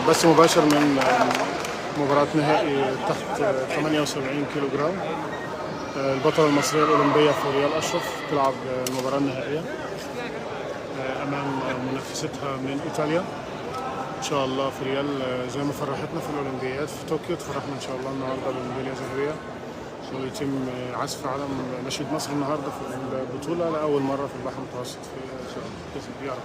بث مباشر من مباراة نهائي تحت 78 كيلو جرام. البطلة المصرية الأولمبية فريال أشرف تلعب المباراة النهائية أمام منافستها من إيطاليا. إن شاء الله فريال زي ما فرحتنا في الأولمبياد في طوكيو تفرحنا إن شاء الله النهاردة بالميدالية الذهبية، ويتم عزف علم نشيد مصر النهاردة في البطولة لأول مرة في البحر المتوسط في كأس الديار.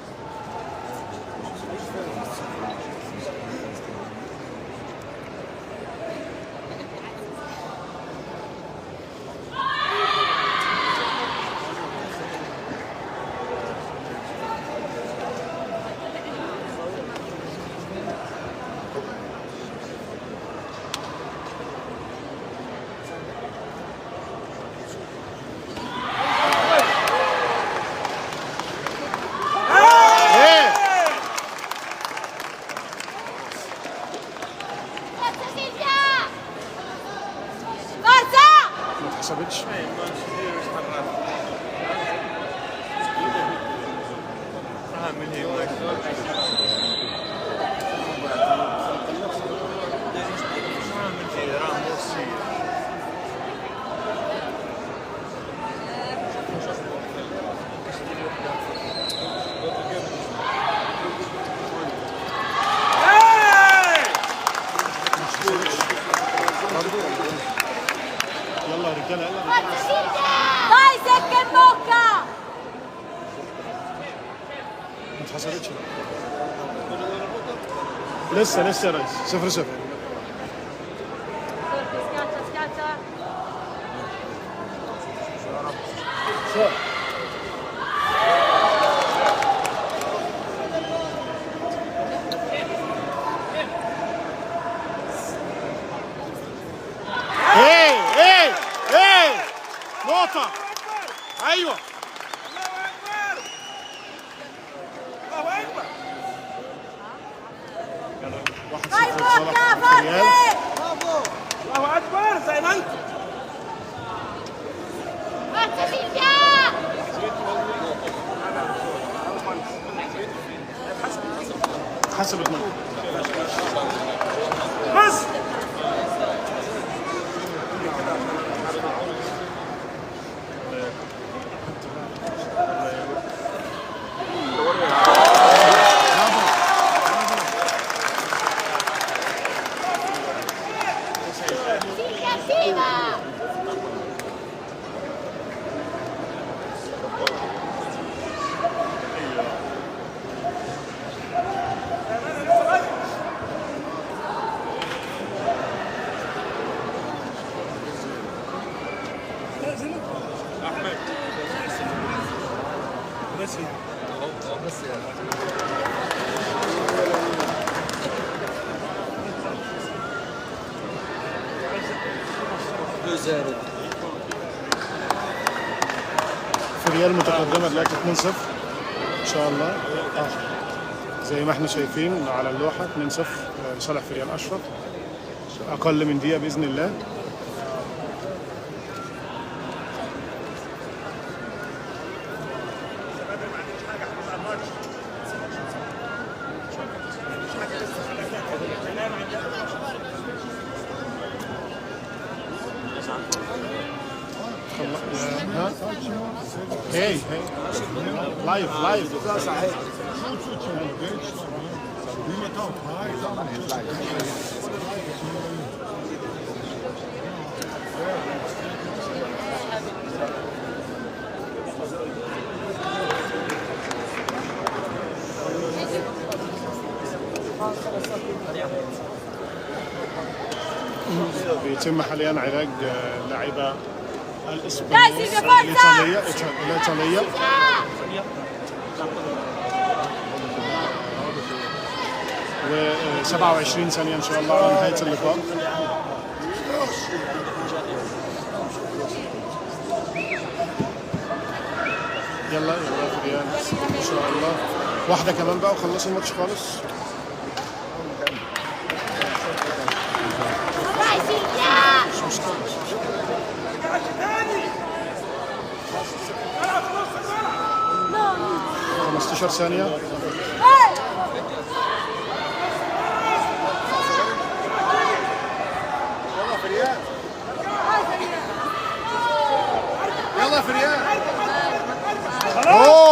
حسبتش. يلا يا رجاله يلا. Dai secca in bocca! ما اتحسبتش. لسه يا ريس 0-0. Schiaccia. ايه نقطة. ايوه Vai bocca, forte! الله اكبر زي ما انت. Forza Silvia! حسبت نقطة. بس فريال متقدمة دلوقتي 2-0 ان شاء الله. زي ما احنا شايفين على اللوحة 2-0 لصالح فريال اشرف. اقل من دقيقة باذن الله. هي لايف بيتم حاليا علاج لاعبة الإيطالية و27 ثانية إن شاء الله على نهاية اللقاء. يلا فريال إن شاء الله. واحدة كمان بقى وخلصوا الماتش خالص. مش مشكلة. 15 ثانية. يلا في ريال. خلاص